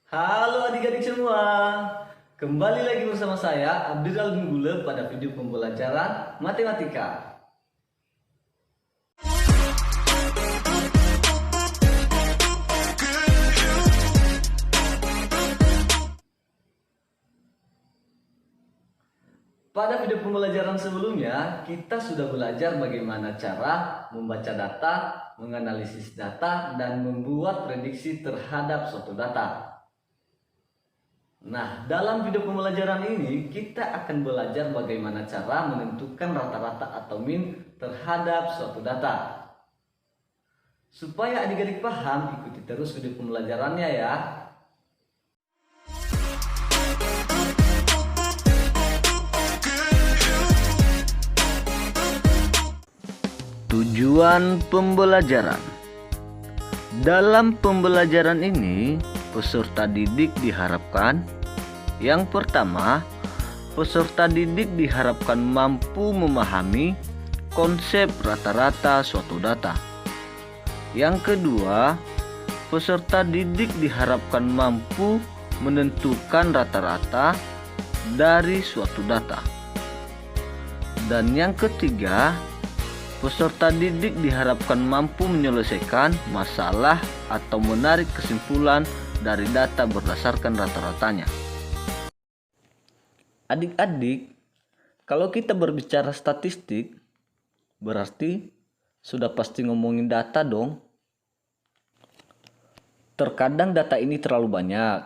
Halo adik-adik semua, kembali lagi bersama saya Abdul Gule pada video pembelajaran matematika. Pada video pembelajaran sebelumnya, kita sudah belajar bagaimana cara membaca data, menganalisis data, dan membuat prediksi terhadap suatu data. Nah, dalam video pembelajaran ini kita akan belajar bagaimana cara menentukan rata-rata atau min terhadap suatu data. Supaya adik-adik paham, ikuti terus video pembelajarannya ya. Tujuan pembelajaran. Dalam pembelajaran ini, peserta didik diharapkan yang pertama, peserta didik diharapkan mampu memahami konsep rata-rata suatu data. Yang kedua, peserta didik diharapkan mampu menentukan rata-rata dari suatu data. Dan yang ketiga, peserta didik diharapkan mampu menyelesaikan masalah atau menarik kesimpulan dari data berdasarkan rata-ratanya. Adik-adik, kalau kita berbicara statistik, berarti sudah pasti ngomongin data dong. Terkadang data ini terlalu banyak,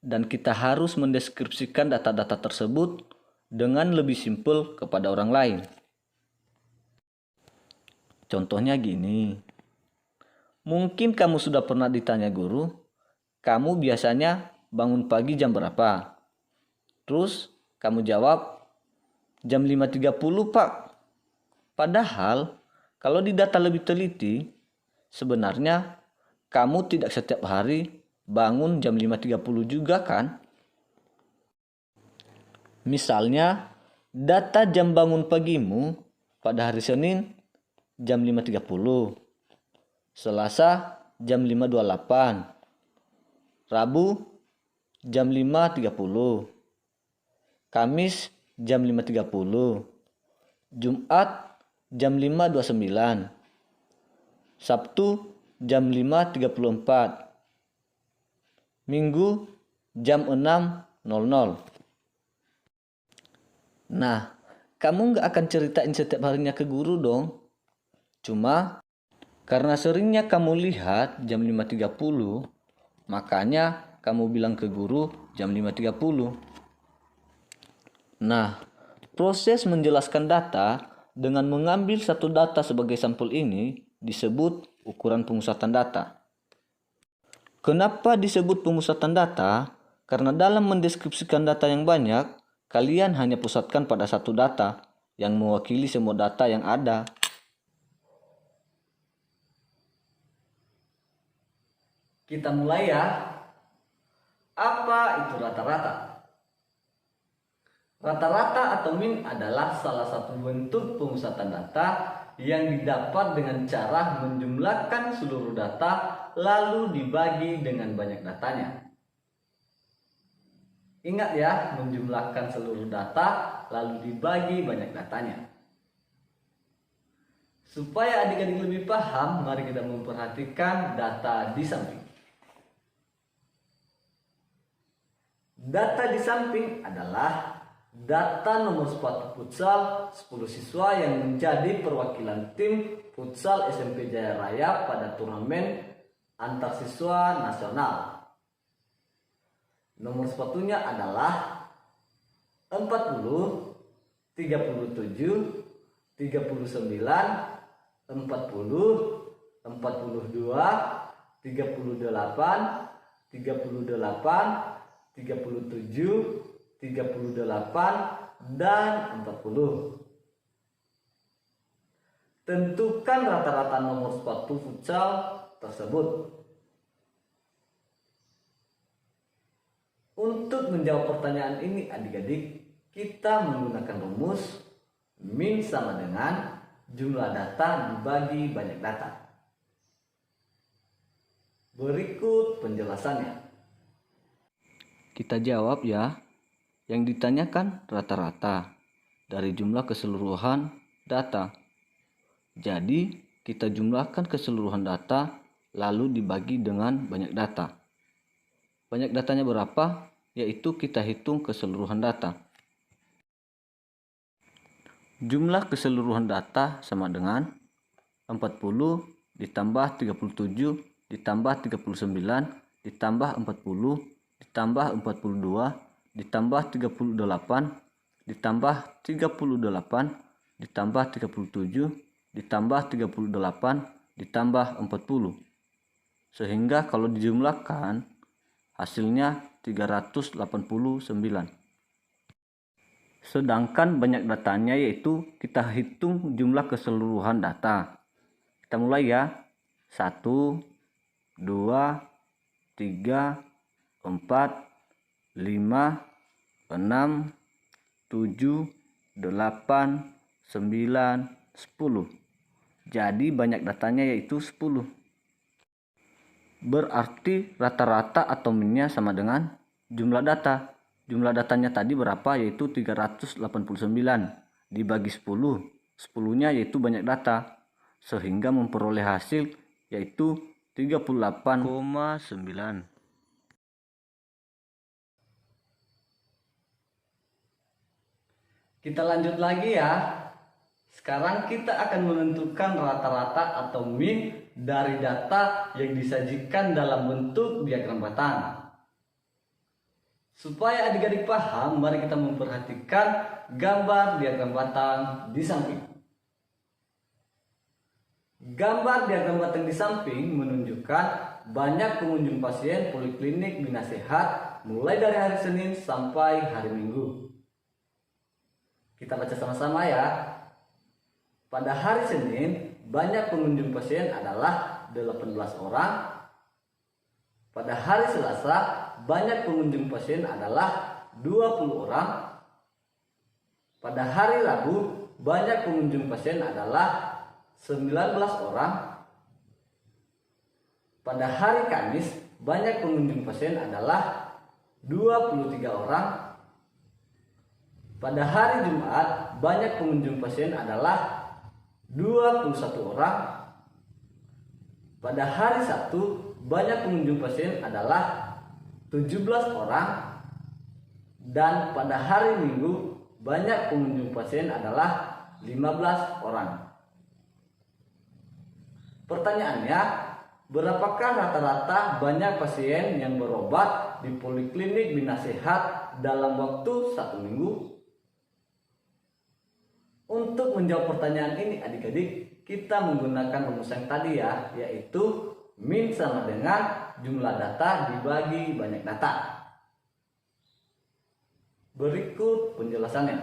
dan kita harus mendeskripsikan data-data tersebut dengan lebih simpel kepada orang lain. Contohnya gini, mungkin kamu sudah pernah ditanya guru, kamu biasanya bangun pagi jam berapa? Terus kamu jawab, jam 5.30 Pak. Padahal kalau di data lebih teliti, sebenarnya kamu tidak setiap hari bangun jam 5.30 juga kan? Misalnya, data jam bangun pagimu pada hari Senin jam 5.30, Selasa jam 5.28, Rabu jam 5.30, Kamis jam 5.30, Jumat jam 5.29, Sabtu jam 5.34, Minggu jam 6.00. Nah, kamu nggak akan ceritain setiap harinya ke guru dong. Cuma karena seringnya kamu lihat jam 5.30, makanya kamu bilang ke guru jam 5.30. Nah, proses menjelaskan data dengan mengambil satu data sebagai sampel ini disebut ukuran pemusatan data. Kenapa disebut pemusatan data? Karena dalam mendeskripsikan data yang banyak, kalian hanya pusatkan pada satu data yang mewakili semua data yang ada. Kita mulai ya. Apa itu rata-rata? Rata-rata atau min adalah salah satu bentuk pemusatan data yang didapat dengan cara menjumlahkan seluruh data lalu dibagi dengan banyak datanya. Ingat ya, menjumlahkan seluruh data lalu dibagi banyak datanya. Supaya adik-adik lebih paham, mari kita memperhatikan data di samping. Data di samping adalah data nomor sepatu futsal 10 siswa yang menjadi perwakilan tim futsal SMP Jaya Raya pada turnamen antar siswa nasional. Nomor sepatunya adalah 40, 37, 39, 40, 42, 38, 38, 37, 38, dan 40. Tentukan rata-rata nomor sepatu futsal tersebut. Untuk menjawab pertanyaan ini adik-adik, kita menggunakan rumus min sama dengan jumlah data dibagi banyak data. Berikut penjelasannya. Kita jawab ya. Yang ditanyakan rata-rata dari jumlah keseluruhan data. Jadi, kita jumlahkan keseluruhan data lalu dibagi dengan banyak data. Banyak datanya berapa? Yaitu kita hitung keseluruhan data. Jumlah keseluruhan data sama dengan 40 ditambah 37 ditambah 39 ditambah 40 ditambah 42 ditambah 38 ditambah 38 ditambah 37 ditambah 38 ditambah 40. Sehingga kalau dijumlahkan hasilnya 389. Sedangkan banyak datanya yaitu kita hitung jumlah keseluruhan data. Kita mulai ya. 1, 2, 3, 4, 5, 6, 7, 8, 9, 10. Jadi banyak datanya yaitu 10. Berarti rata-rata atau min-nya sama dengan jumlah data. Jumlah datanya tadi berapa? Yaitu 389 dibagi 10. 10-nya yaitu banyak data. Sehingga memperoleh hasil yaitu 38,9. Kita lanjut lagi ya. Sekarang kita akan menentukan rata-rata atau min dari data yang disajikan dalam bentuk diagram batang. Supaya adik-adik paham, mari kita memperhatikan gambar diagram batang di samping. Gambar diagram batang di samping menunjukkan banyak pengunjung pasien poliklinik Bina Sehat mulai dari hari Senin sampai hari Minggu. Kita baca sama-sama ya. Pada hari Senin, banyak pengunjung pasien adalah 18 orang. Pada hari Selasa, banyak pengunjung pasien adalah 20 orang. Pada hari Rabu, banyak pengunjung pasien adalah 19 orang. Pada hari Kamis, banyak pengunjung pasien adalah 23 orang. Pada hari Jumat, banyak pengunjung pasien adalah 21 orang. Pada hari Sabtu, banyak pengunjung pasien adalah 17 orang. Dan pada hari Minggu, banyak pengunjung pasien adalah 15 orang. Pertanyaannya, berapakah rata-rata banyak pasien yang berobat di Poliklinik Bina Sehat dalam waktu 1 minggu? Untuk menjawab pertanyaan ini adik-adik, kita menggunakan rumus yang tadi ya, yaitu min sama dengan jumlah data dibagi banyak data. Berikut penjelasannya.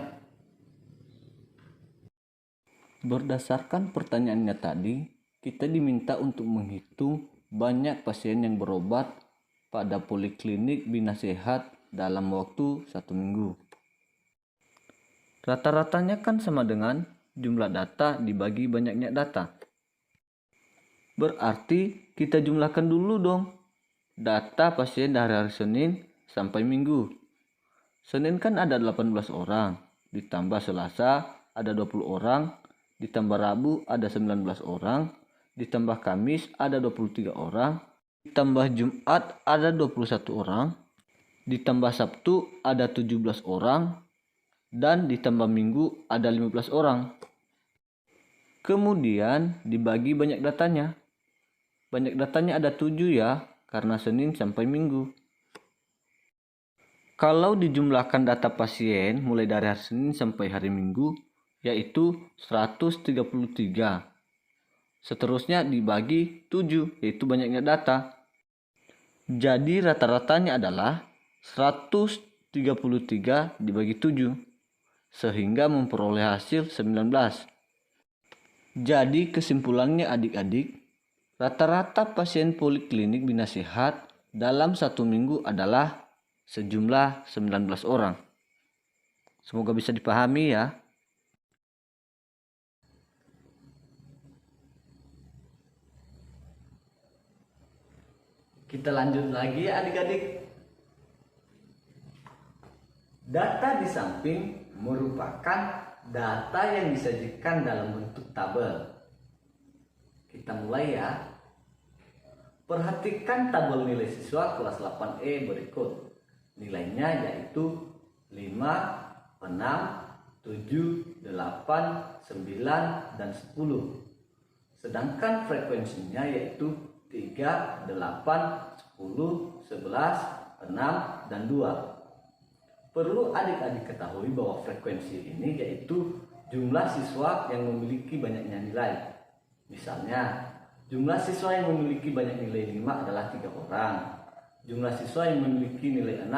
Berdasarkan pertanyaannya tadi, kita diminta untuk menghitung banyak pasien yang berobat pada Poliklinik Bina Sehat dalam waktu 1 minggu. Rata-ratanya kan sama dengan jumlah data dibagi banyaknya data. Berarti kita jumlahkan dulu dong data pasien dari hari Senin sampai Minggu. Senin kan ada 18 orang, ditambah Selasa ada 20 orang, ditambah Rabu ada 19 orang, ditambah Kamis ada 23 orang, ditambah Jumat ada 21 orang, ditambah Sabtu ada 17 orang, dan ditambah Minggu ada 15 orang. Kemudian dibagi banyak datanya. Banyak datanya ada 7 ya, karena Senin sampai Minggu. Kalau dijumlahkan data pasien mulai dari hari Senin sampai hari Minggu, yaitu 133. Seterusnya dibagi 7, yaitu banyaknya data. Jadi rata-ratanya adalah 133 dibagi 7. Sehingga memperoleh hasil 19. Jadi kesimpulannya adik-adik, rata-rata pasien Poliklinik Bina Sehat dalam 1 minggu adalah sejumlah 19 orang. Semoga bisa dipahami ya. Kita lanjut lagi adik-adik. Data di samping merupakan data yang disajikan dalam bentuk tabel. Kita mulai ya. Perhatikan tabel nilai siswa kelas 8E berikut. Nilainya yaitu 5, 6, 7, 8, 9, dan 10. Sedangkan frekuensinya yaitu 3, 8, 10, 11, 6, dan 2. Perlu adik-adik ketahui bahwa frekuensi ini yaitu jumlah siswa yang memiliki banyaknya nilai. Misalnya, jumlah siswa yang memiliki banyak nilai 5 adalah 3 orang. Jumlah siswa yang memiliki nilai 6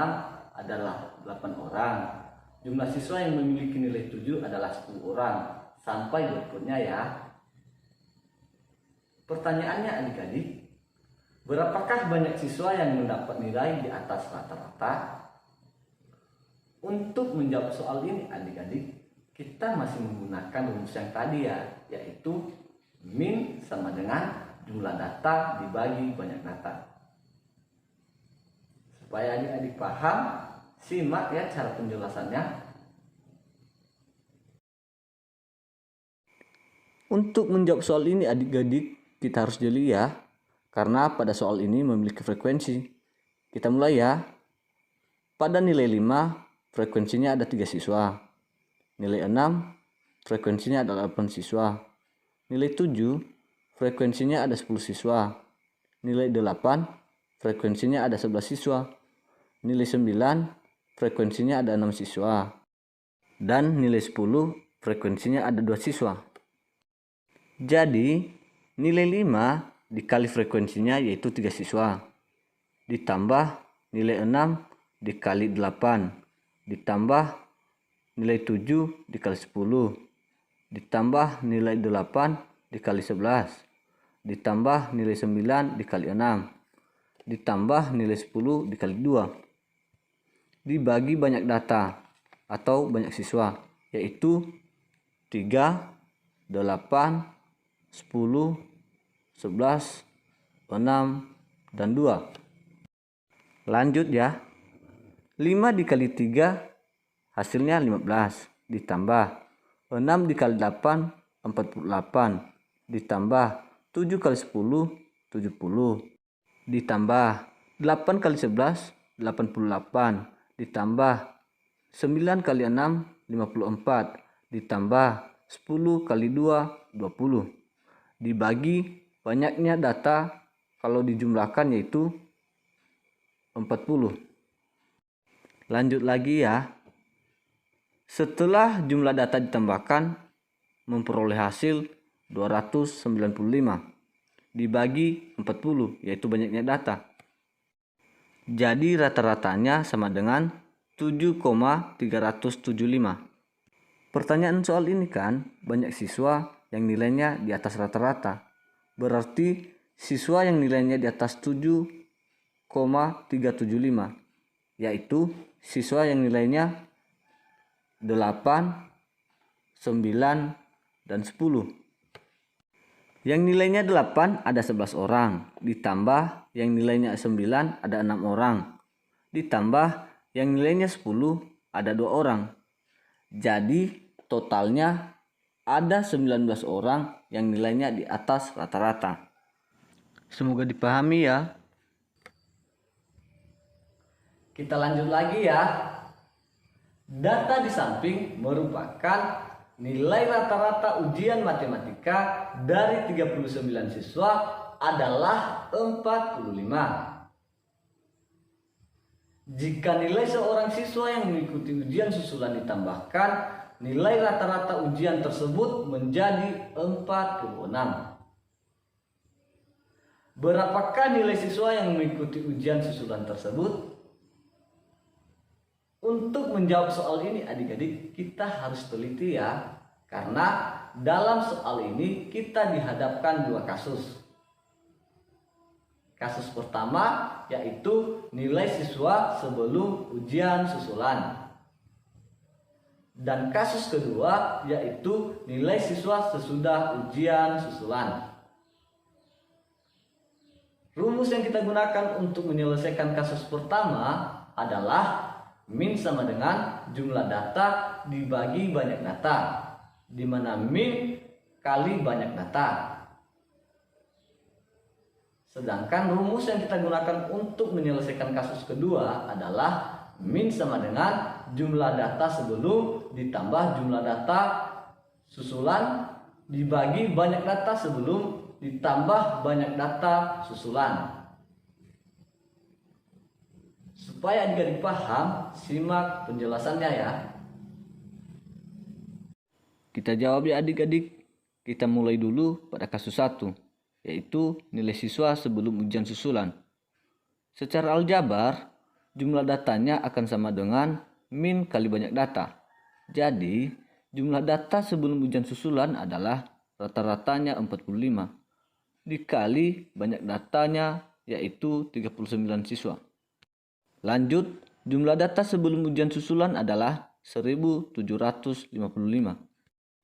adalah 8 orang. Jumlah siswa yang memiliki nilai 7 adalah 10 orang. Sampai berikutnya ya. Pertanyaannya adik-adik, berapakah banyak siswa yang mendapat nilai di atas rata-rata? Untuk menjawab soal ini adik-adik, kita masih menggunakan rumus yang tadi ya, yaitu min sama dengan jumlah data dibagi banyak data. Supaya adik-adik paham, simak ya cara penjelasannya. Untuk menjawab soal ini adik-adik, kita harus jeli ya, karena pada soal ini memiliki frekuensi. Kita mulai ya. Pada nilai 5, frekuensinya ada 3 siswa. Nilai 6, frekuensinya ada 8 siswa. Nilai 7, frekuensinya ada 10 siswa. Nilai 8, frekuensinya ada 11 siswa. Nilai 9, frekuensinya ada 6 siswa. Dan nilai 10, frekuensinya ada 2 siswa. Jadi, nilai 5 dikali frekuensinya yaitu 3 siswa. Ditambah nilai 6 dikali 8. Ditambah nilai 7 dikali 10, ditambah nilai 8 dikali 11, ditambah nilai 9 dikali 6, ditambah nilai 10 dikali 2, dibagi banyak data atau banyak siswa, yaitu 3, 8, 10, 11, 6, dan 2. Lanjut ya. 5 dikali 3 hasilnya 15, ditambah 6 dikali 8 48, ditambah 7 kali 10 70, ditambah 8 kali 11 88, ditambah 9 kali 6 54, ditambah 10 kali 2 20, dibagi banyaknya data kalau dijumlahkan yaitu 40. Lanjut lagi ya. Setelah jumlah data ditambahkan, memperoleh hasil 295 dibagi 40, yaitu banyaknya data. Jadi rata-ratanya sama dengan 7,375. Pertanyaan soal ini kan banyak siswa yang nilainya di atas rata-rata. Berarti siswa yang nilainya di atas 7,375, yaitu siswa yang nilainya 8, 9, dan 10. Yang nilainya 8 ada 11 orang, ditambah yang nilainya 9 ada 6 orang, ditambah yang nilainya 10 ada 2 orang. Jadi totalnya ada 19 orang yang nilainya di atas rata-rata. Semoga dipahami ya. Kita lanjut lagi ya. Data di samping merupakan nilai rata-rata ujian matematika dari 39 siswa adalah 45. Jika nilai seorang siswa yang mengikuti ujian susulan ditambahkan, nilai rata-rata ujian tersebut menjadi 46. Berapakah nilai siswa yang mengikuti ujian susulan tersebut? Untuk menjawab soal ini adik-adik kita harus teliti ya, karena dalam soal ini kita dihadapkan 2 kasus. Kasus pertama yaitu nilai siswa sebelum ujian susulan. Dan kasus kedua yaitu nilai siswa sesudah ujian susulan. Rumus yang kita gunakan untuk menyelesaikan kasus pertama adalah min sama dengan jumlah data dibagi banyak data, di mana min kali banyak data. Sedangkan rumus yang kita gunakan untuk menyelesaikan kasus kedua adalah min sama dengan jumlah data sebelum ditambah jumlah data susulan dibagi banyak data sebelum ditambah banyak data susulan. Supaya adik-adik paham, simak penjelasannya ya. Kita jawab ya adik-adik. Kita mulai dulu pada kasus 1, yaitu nilai siswa sebelum ujian susulan. Secara aljabar, jumlah datanya akan sama dengan min kali banyak data. Jadi, jumlah data sebelum ujian susulan adalah rata-ratanya 45 dikali banyak datanya, yaitu 39 siswa. Lanjut, jumlah data sebelum ujian susulan adalah 1755.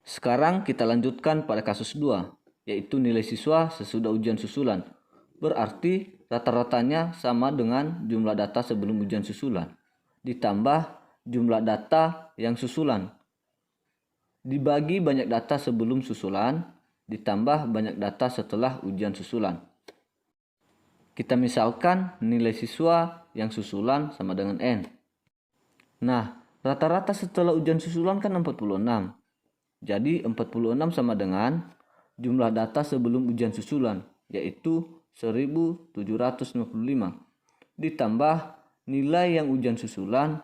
Sekarang kita lanjutkan pada kasus 2, yaitu nilai siswa sesudah ujian susulan. Berarti rata-ratanya sama dengan jumlah data sebelum ujian susulan ditambah jumlah data yang susulan dibagi banyak data sebelum susulan ditambah banyak data setelah ujian susulan. Kita misalkan nilai siswa yang susulan sama dengan N. Nah, rata-rata setelah ujian susulan kan 46. Jadi 46 sama dengan jumlah data sebelum ujian susulan, yaitu 1755 ditambah nilai yang ujian susulan,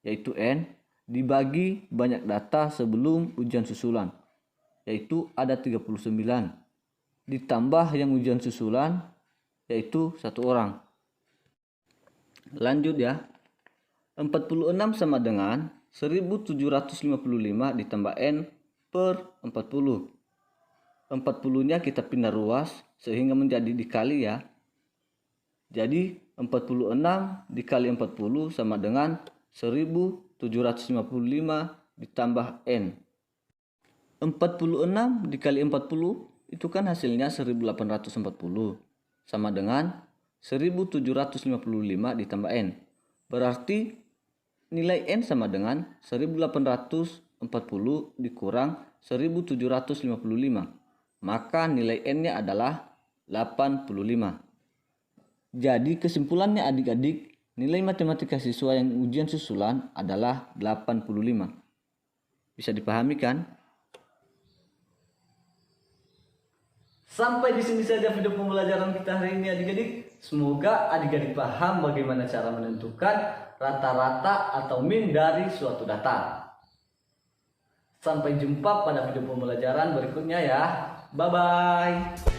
yaitu N, dibagi banyak data sebelum ujian susulan, yaitu ada 39 ditambah yang ujian susulan, yaitu 1 orang. Lanjut ya. 46 sama dengan 1755 ditambah N per 40. 40-nya kita pindah ruas sehingga menjadi dikali ya. Jadi 46 dikali 40 sama dengan 1755 ditambah N. 46 dikali 40 itu kan hasilnya 1840 sama dengan 1755 ditambah N. Berarti nilai N sama dengan 1840 dikurang 1755. Maka nilai N-nya adalah 85. Jadi kesimpulannya adik-adik, nilai matematika siswa yang ujian susulan adalah 85. Bisa dipahami kan? Sampai di sini saja video pembelajaran kita hari ini adik-adik. Semoga adik-adik paham bagaimana cara menentukan rata-rata atau min dari suatu data. Sampai jumpa pada video pembelajaran berikutnya ya. Bye-bye.